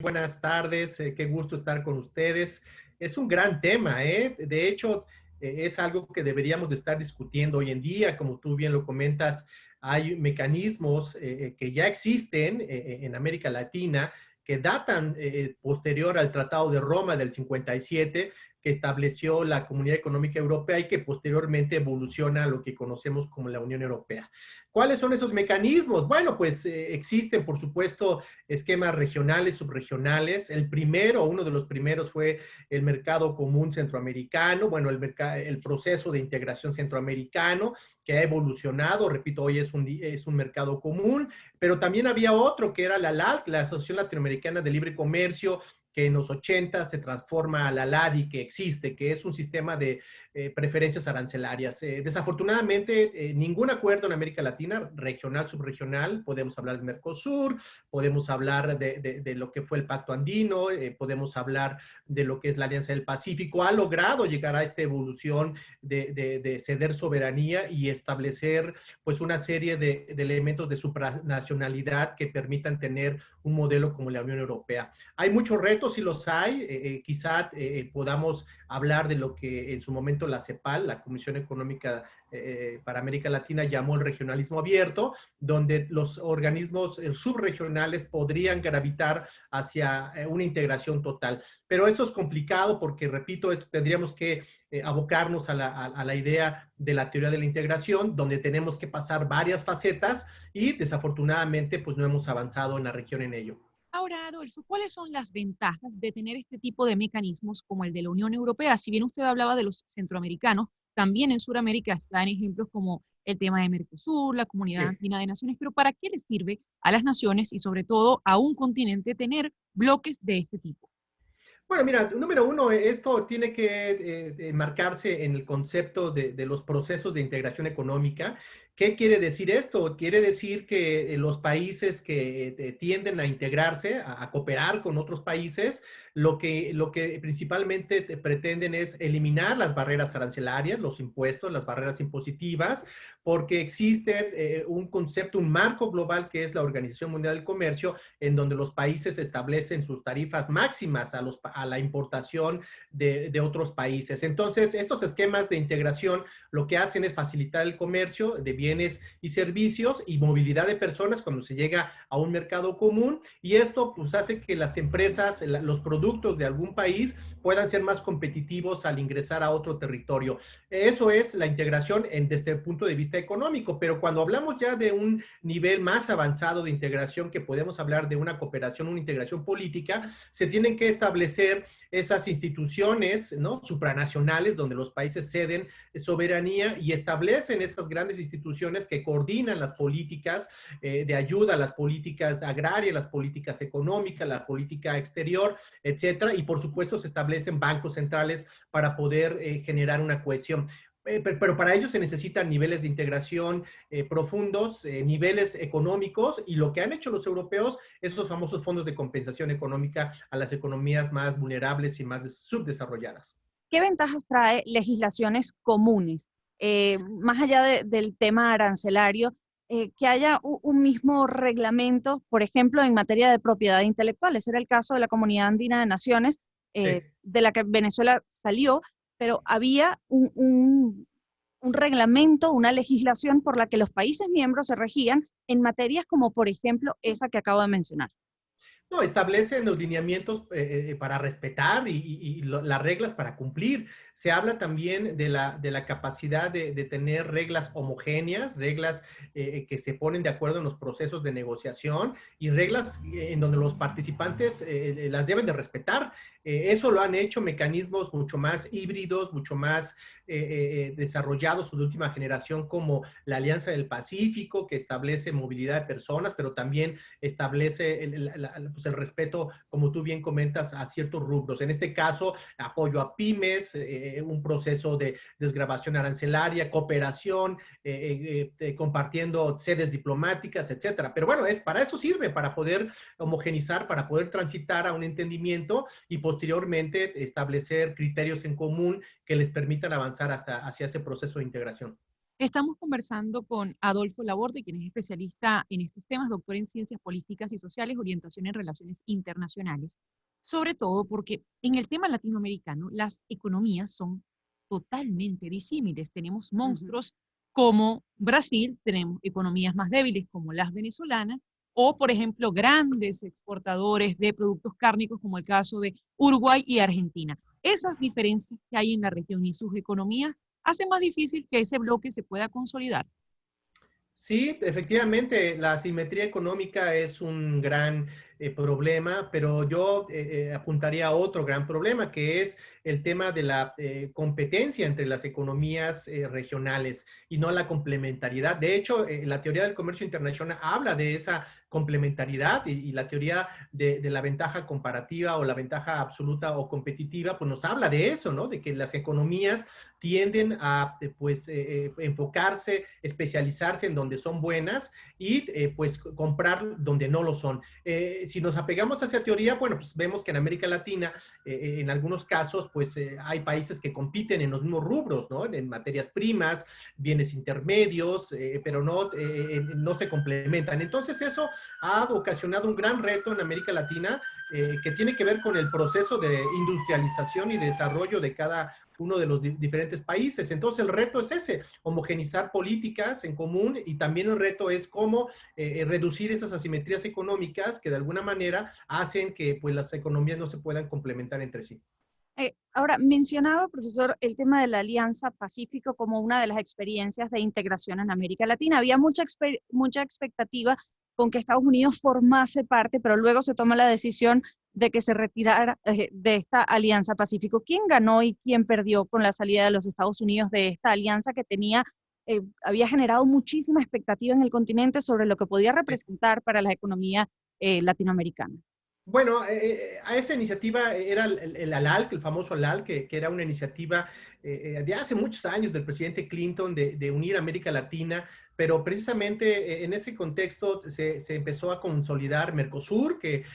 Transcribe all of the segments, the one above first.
Buenas tardes, qué gusto estar con ustedes. Es un gran tema, ¿eh? De hecho, es algo que deberíamos de estar discutiendo hoy en día. Como tú bien lo comentas, hay mecanismos que ya existen en América Latina que datan posterior al Tratado de Roma del 57, que estableció la Comunidad Económica Europea y que posteriormente evoluciona a lo que conocemos como la Unión Europea. ¿Cuáles son esos mecanismos? Bueno, pues existen, por supuesto, esquemas regionales, subregionales. El primero, uno de los primeros fue el mercado común centroamericano, bueno, el proceso de integración centroamericano que ha evolucionado, repito, hoy es un mercado común, pero también había otro que era la LAC, la Asociación Latinoamericana de Libre Comercio, que en los 80 se transforma a la LADI que existe, que es un sistema de preferencias arancelarias. Desafortunadamente, ningún acuerdo en América Latina, regional, subregional, podemos hablar de Mercosur, podemos hablar de lo que fue el Pacto Andino, podemos hablar de lo que es la Alianza del Pacífico, ha logrado llegar a esta evolución de ceder soberanía y establecer pues una serie de elementos de supranacionalidad que permitan tener un modelo como la Unión Europea. Hay muchos retos, sí los hay, quizá podamos hablar de lo que en su momento la CEPAL, la Comisión Económica para América Latina, llamó el regionalismo abierto, donde los organismos subregionales podrían gravitar hacia una integración total. Pero eso es complicado porque, repito, tendríamos que abocarnos a la idea de la teoría de la integración, donde tenemos que pasar varias facetas y desafortunadamente pues no hemos avanzado en la región en ello. Ahora, Adolfo, ¿cuáles son las ventajas de tener este tipo de mecanismos como el de la Unión Europea? Si bien usted hablaba de los centroamericanos, también en Sudamérica están ejemplos como el tema de Mercosur, la Comunidad Sí. Andina de Naciones, pero ¿para qué les sirve a las naciones y sobre todo a un continente tener bloques de este tipo? Bueno, mira, número uno, esto tiene que marcarse en el concepto de los procesos de integración económica. ¿Qué quiere decir esto? Quiere decir que los países que tienden a integrarse, a cooperar con otros países, lo que principalmente pretenden es eliminar las barreras arancelarias, los impuestos, las barreras impositivas, porque existe un concepto, un marco global que es la Organización Mundial del Comercio, en donde los países establecen sus tarifas máximas a la importación de otros países. Entonces, estos esquemas de integración lo que hacen es facilitar el comercio de bienes y servicios y movilidad de personas cuando se llega a un mercado común, y esto pues hace que las empresas, los productos de algún país puedan ser más competitivos al ingresar a otro territorio. Eso es la integración desde el punto de vista económico, pero cuando hablamos ya de un nivel más avanzado de integración, que podemos hablar de una cooperación, una integración política, se tienen que establecer esas instituciones, ¿no?, supranacionales, donde los países ceden soberanía y establecen esas grandes instituciones que coordinan las políticas de ayuda, las políticas agrarias, las políticas económicas, la política exterior, etcétera, y por supuesto se establecen bancos centrales para poder generar una cohesión. Pero para ello se necesitan niveles de integración profundos, niveles económicos, y lo que han hecho los europeos, esos famosos fondos de compensación económica a las economías más vulnerables y más subdesarrolladas. ¿Qué ventajas trae legislaciones comunes? Más allá del tema arancelario, que haya un mismo reglamento, por ejemplo, en materia de propiedad intelectual. Ese era el caso de la Comunidad Andina de Naciones, Sí. de la que Venezuela salió, pero había un reglamento, una legislación por la que los países miembros se regían en materias como, por ejemplo, esa que acabo de mencionar. No, establecen los lineamientos para respetar las reglas para cumplir. Se habla también de la capacidad de tener reglas homogéneas, reglas que se ponen de acuerdo en los procesos de negociación y reglas en donde los participantes las deben de respetar. Eso lo han hecho mecanismos mucho más híbridos, mucho más desarrollados de última generación, como la Alianza del Pacífico, que establece movilidad de personas, pero también establece pues el respeto, como tú bien comentas, a ciertos rubros. En este caso, apoyo a pymes, un proceso de desgravación arancelaria, cooperación, compartiendo sedes diplomáticas, etcétera. Pero bueno, para eso sirve, para poder homogenizar, para poder transitar a un entendimiento y posteriormente establecer criterios en común que les permitan avanzar hacia ese proceso de integración. Estamos conversando con Adolfo Laborde, quien es especialista en estos temas, doctor en Ciencias Políticas y Sociales, orientación en Relaciones Internacionales, sobre todo porque en el tema latinoamericano las economías son totalmente disímiles. Tenemos Ujú. monstruos como Brasil, tenemos economías más débiles como las venezolanas, o por ejemplo grandes exportadores de productos cárnicos como el caso de Uruguay y Argentina. Esas diferencias que hay en la región y sus economías hace más difícil que ese bloque se pueda consolidar. Sí, efectivamente, la asimetría económica es un gran problema, pero yo apuntaría a otro gran problema, que es el tema de la competencia entre las economías regionales y no la complementariedad. De hecho, la teoría del comercio internacional habla de esa complementariedad y la teoría de la ventaja comparativa o la ventaja absoluta o competitiva, pues nos habla de eso, ¿no? De que las economías tienden a enfocarse, especializarse en donde son buenas y pues comprar donde no lo son. Si nos apegamos a esa teoría, bueno, pues vemos que en América Latina, en algunos casos, pues hay países que compiten en los mismos rubros, ¿no? En materias primas, bienes intermedios, pero no se complementan. Entonces eso ha ocasionado un gran reto en América Latina que tiene que ver con el proceso de industrialización y desarrollo de cada uno de los diferentes países. Entonces el reto es ese, homogenizar políticas en común y también el reto es cómo reducir esas asimetrías económicas que de alguna manera hacen que pues las economías no se puedan complementar entre sí. Ahora, mencionaba, profesor, el tema de la Alianza Pacífico como una de las experiencias de integración en América Latina. Había mucha expectativa con que Estados Unidos formase parte, pero luego se toma la decisión de que se retirara de esta Alianza Pacífico. ¿Quién ganó y quién perdió con la salida de los Estados Unidos de esta alianza que había generado muchísima expectativa en el continente sobre lo que podía representar para la economía latinoamericana? Bueno, a esa iniciativa era el ALAL, el famoso ALAL, que era una iniciativa de hace muchos años del presidente Clinton de unir América Latina, pero precisamente en ese contexto se empezó a consolidar Mercosur, que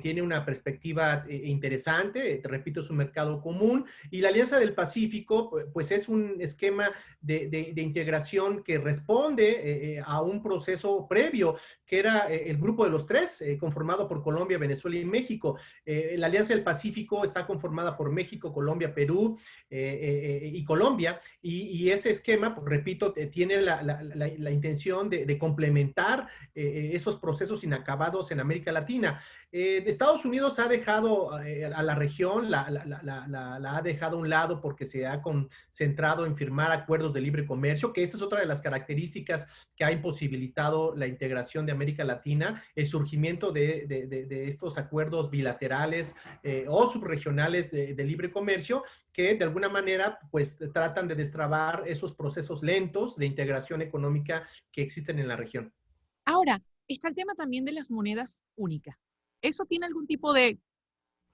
tiene una perspectiva interesante, te repito, es un mercado común, y la Alianza del Pacífico, pues es un esquema de integración que responde a un proceso previo que era el grupo de los tres, conformado por Colombia, Venezuela y México. La Alianza del Pacífico está conformada por México, Colombia, Perú y Colombia, y ese esquema, pues, repito, tiene la intención de complementar esos procesos inacabados en América Latina. Estados Unidos ha dejado a la región, la ha dejado a un lado porque se ha concentrado en firmar acuerdos de libre comercio, que esa es otra de las características que ha imposibilitado la integración de América Latina, el surgimiento de estos acuerdos bilaterales o subregionales de libre comercio que de alguna manera pues tratan de destrabar esos procesos lentos de integración económica que existen en la región. Ahora, está el tema también de las monedas únicas. ¿Eso tiene algún tipo de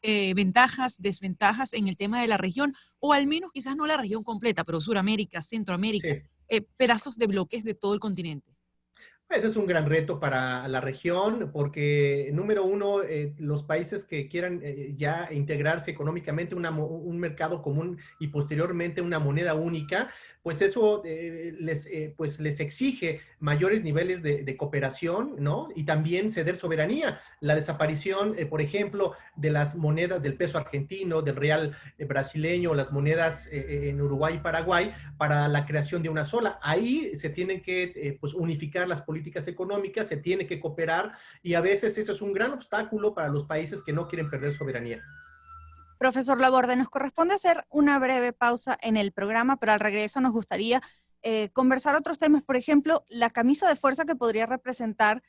ventajas, desventajas en el tema de la región? O al menos quizás no la región completa, pero Suramérica, Centroamérica, Sí. pedazos de bloques de todo el continente. Ese es un gran reto para la región porque, número uno, los países que quieran ya integrarse económicamente un mercado común y posteriormente una moneda única, pues eso pues les exige mayores niveles de cooperación, ¿no? Y también ceder soberanía. La desaparición, por ejemplo, de las monedas del peso argentino, del real brasileño, las monedas en Uruguay y Paraguay, para la creación de una sola. Ahí se tienen que pues unificar las políticas económicas, se tiene que cooperar y a veces eso es un gran obstáculo para los países que no quieren perder soberanía. Profesor Laborde, nos corresponde hacer una breve pausa en el programa, pero al regreso nos gustaría conversar otros temas, por ejemplo, la camisa de fuerza que podría representar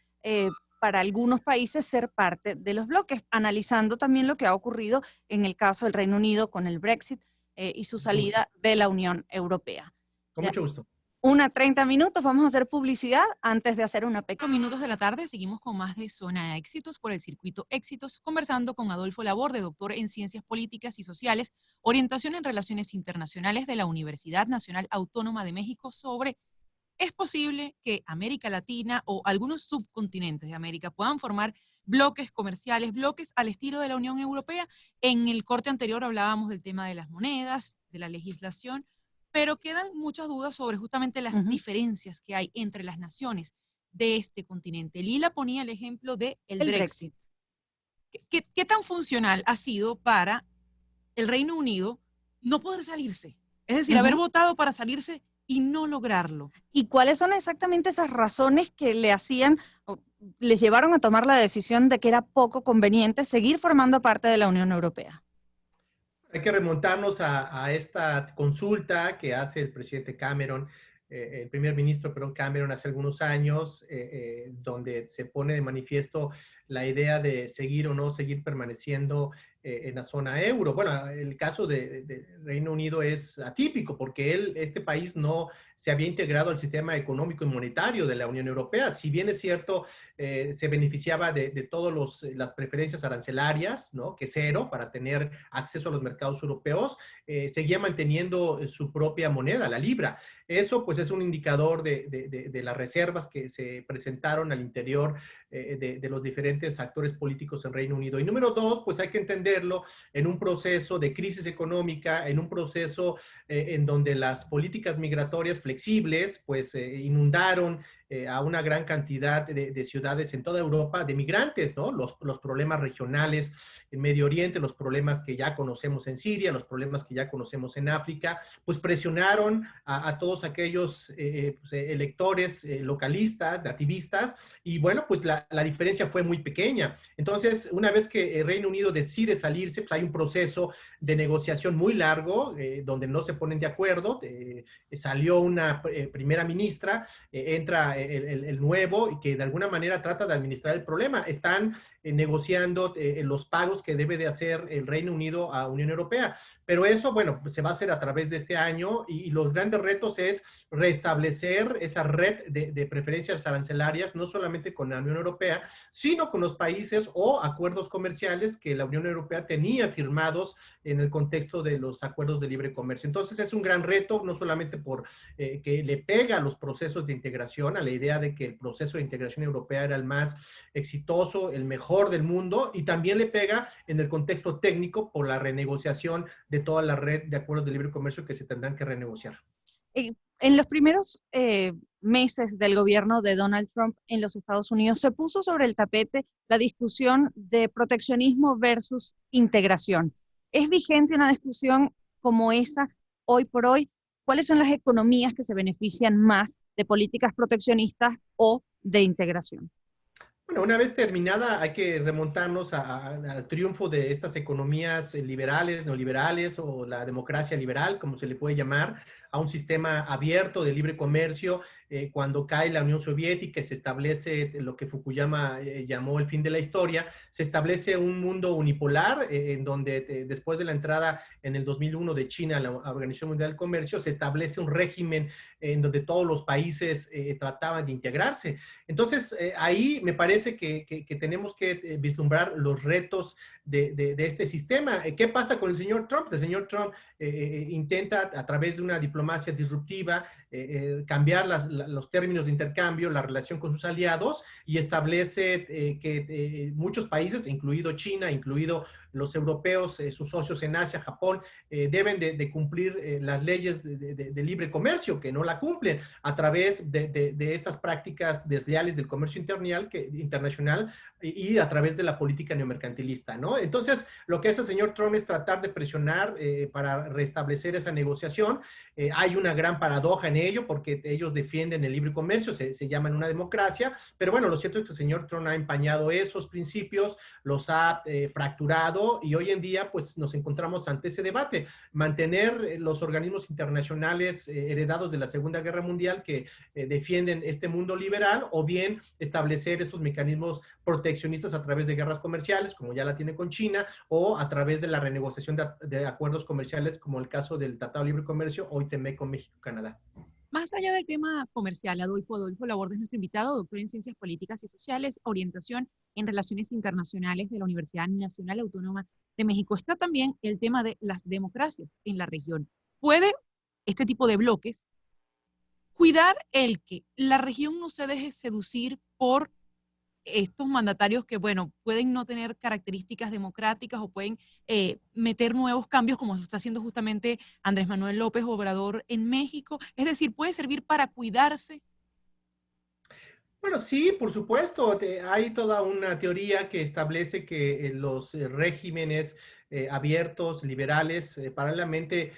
para algunos países ser parte de los bloques, analizando también lo que ha ocurrido en el caso del Reino Unido con el Brexit y su Con mucho, salida de la Unión Europea. con mucho gusto. Una 30 minutos, vamos a hacer publicidad antes de hacer una pequeña. Minutos de la tarde, seguimos con más de Zona Éxitos por el circuito Éxitos, conversando con Adolfo Laborde, doctor en Ciencias Políticas y Sociales, orientación en Relaciones Internacionales de la Universidad Nacional Autónoma de México, sobre ¿es posible que América Latina o algunos subcontinentes de América puedan formar bloques comerciales, bloques al estilo de la Unión Europea? En el corte anterior hablábamos del tema de las monedas, de la legislación. pero quedan muchas dudas sobre justamente las diferencias que hay entre las naciones de este continente. Lila ponía el ejemplo del Brexit. ¿Qué tan funcional ha sido para el Reino Unido no poder salirse? Es decir, haber votado para salirse y no lograrlo. ¿Y cuáles son exactamente esas razones que le hacían, o les llevaron a tomar la decisión de que era poco conveniente seguir formando parte de la Unión Europea? Hay que remontarnos a esta consulta que hace el presidente Cameron, el primer ministro, perdón, Cameron, hace algunos años, donde se pone de manifiesto la idea de seguir o no seguir permaneciendo en la zona euro. Bueno, el caso de Reino Unido es atípico porque este país no se había integrado al sistema económico y monetario de la Unión Europea. Si bien es cierto, se beneficiaba de todas las preferencias arancelarias, ¿no? Que cero, para tener acceso a los mercados europeos, seguía manteniendo su propia moneda, la libra. Eso pues es un indicador de las reservas que se presentaron al interior de los diferentes actores políticos en Reino Unido. Y número dos, pues hay que entenderlo en un proceso de crisis económica, en un proceso en donde las políticas migratorias flexibles pues inundaron a una gran cantidad de ciudades en toda Europa de migrantes, ¿no? Los problemas regionales en Medio Oriente, los problemas que ya conocemos en Siria, los problemas que ya conocemos en África, pues presionaron a todos aquellos pues, electores localistas, nativistas, y bueno, pues la diferencia fue muy pequeña. Entonces, una vez que el Reino Unido decide salirse, pues hay un proceso de negociación muy largo, donde no se ponen de acuerdo, salió una primera ministra, entra el nuevo y que de alguna manera trata de administrar el problema. Están negociando los pagos que debe de hacer el Reino Unido a Unión Europea. Pero eso, bueno, se va a hacer a través de este año y los grandes retos es restablecer esa red de preferencias arancelarias, no solamente con la Unión Europea, sino con los países o acuerdos comerciales que la Unión Europea tenía firmados en el contexto de los acuerdos de libre comercio. Entonces es un gran reto, no solamente por que le pega a los procesos de integración, a la idea de que el proceso de integración europea era el más exitoso, el mejor del mundo, y también le pega en el contexto técnico por la renegociación de toda la red de acuerdos de libre comercio que se tendrán que renegociar. En los primeros meses del gobierno de Donald Trump en los Estados Unidos se puso sobre el tapete la discusión de proteccionismo versus integración. ¿Es vigente una discusión como esa hoy por hoy? ¿Cuáles son las economías que se benefician más de políticas proteccionistas o de integración? Bueno, una vez terminada, hay que remontarnos al triunfo de estas economías liberales, neoliberales o la democracia liberal, como se le puede llamar, a un sistema abierto de libre comercio. Cuando cae la Unión Soviética y se establece lo que Fukuyama llamó el fin de la historia, se establece un mundo unipolar en donde después de la entrada en el 2001 de China a la Organización Mundial del Comercio, se establece un régimen en donde todos los países trataban de integrarse. Entonces, ahí me parece que tenemos que vislumbrar los retos de este sistema. ¿Qué pasa con el señor Trump? El señor Trump intenta, a través de una diplomacia disruptiva, cambiar los términos de intercambio, la relación con sus aliados, y establece que muchos países, incluido China, incluido los europeos, sus socios en Asia, Japón, deben de cumplir las leyes de libre comercio, que no la cumplen a través de estas prácticas desleales del comercio internacional y a través de la política neomercantilista, ¿no? Entonces, lo que hace el señor Trump es tratar de presionar para restablecer esa negociación. Hay una gran paradoja en ello, porque ellos defienden el libre comercio, se llaman una democracia, pero bueno, lo cierto es que el señor Trump ha empañado esos principios, los ha fracturado, y hoy en día pues nos encontramos ante ese debate: mantener los organismos internacionales heredados de la Segunda Guerra Mundial que defienden este mundo liberal, o bien establecer estos mecanismos proteccionistas a través de guerras comerciales, como ya la tiene con China, o a través de la renegociación de acuerdos comerciales, como el caso del Tratado de Libre Comercio, hoy TEMEC, con México y Canadá. Más allá del tema comercial, Adolfo Laborde es nuestro invitado, doctor en Ciencias Políticas y Sociales, orientación en Relaciones Internacionales de la Universidad Nacional Autónoma de México. Está también el tema de las democracias en la región. ¿Puede este tipo de bloques cuidar el que la región no se deje seducir por estos mandatarios que, bueno, pueden no tener características democráticas o pueden meter nuevos cambios, como lo está haciendo justamente Andrés Manuel López Obrador en México? Es decir, ¿puede servir para cuidarse? Bueno, sí, por supuesto. Hay toda una teoría que establece que los regímenes abiertos, liberales, paralelamente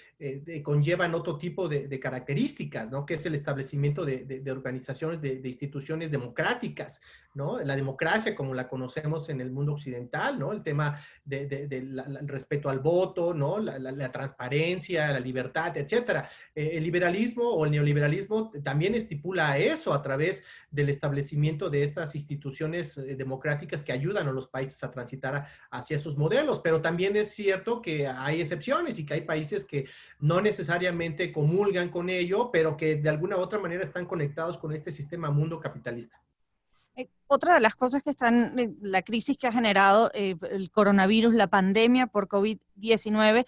conllevan otro tipo de características, ¿no? Que es el establecimiento de organizaciones, de instituciones democráticas, ¿no? La democracia como la conocemos en el mundo occidental, ¿no? El tema el respeto al voto, ¿no? La transparencia, la libertad, etcétera. El liberalismo o el neoliberalismo también estipula eso a través del establecimiento de estas instituciones democráticas que ayudan a los países a transitar hacia esos modelos, pero también es cierto que hay excepciones y que hay países que no necesariamente comulgan con ello, pero que de alguna u otra manera están conectados con este sistema mundo capitalista. Otra de las cosas que están, la crisis que ha generado el coronavirus, la pandemia por COVID-19,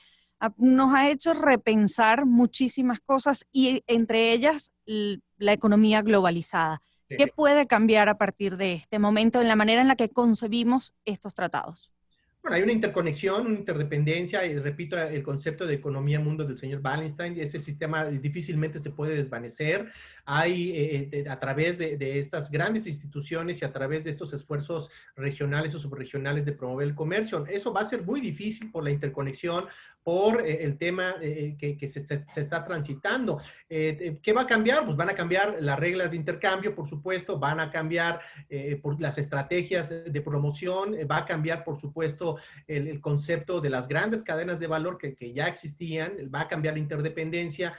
nos ha hecho repensar muchísimas cosas y entre ellas la economía globalizada. Sí. ¿Qué puede cambiar a partir de este momento en la manera en la que concebimos estos tratados? Bueno, hay una interconexión, una interdependencia, y repito, el concepto de economía mundo del señor Wallenstein, ese sistema difícilmente se puede desvanecer. Hay, a través de estas grandes instituciones y a través de estos esfuerzos regionales o subregionales de promover el comercio, eso va a ser muy difícil por la interconexión, por el tema que se está transitando. ¿Qué va a cambiar? Pues van a cambiar las reglas de intercambio, por supuesto, van a cambiar por las estrategias de promoción, va a cambiar, por supuesto, el concepto de las grandes cadenas de valor que ya existían, va a cambiar la interdependencia,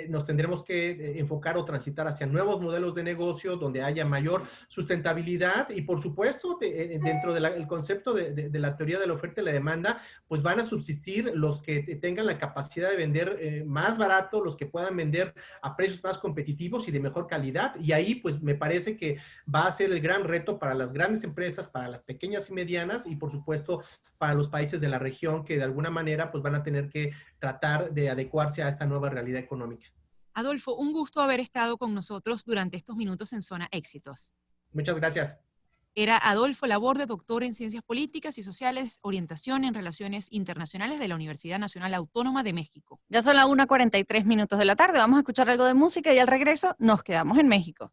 nos tendremos que enfocar o transitar hacia nuevos modelos de negocio donde haya mayor sustentabilidad y, por supuesto, dentro del concepto de la teoría de la oferta y la demanda, pues van a subsistir los que tengan la capacidad de vender más barato, los que puedan vender a precios más competitivos y de mejor calidad. Y ahí, pues, me parece que va a ser el gran reto para las grandes empresas, para las pequeñas y medianas y, por supuesto, para los países de la región que de alguna manera, pues, van a tener que tratar de adecuarse a esta nueva realidad económica. Adolfo, un gusto haber estado con nosotros durante estos minutos en Zona Éxitos. Muchas gracias. Era Adolfo Laborde, doctor en Ciencias Políticas y Sociales, orientación en Relaciones Internacionales de la Universidad Nacional Autónoma de México. Ya son las 1:43 de la tarde, vamos a escuchar algo de música y al regreso nos quedamos en México.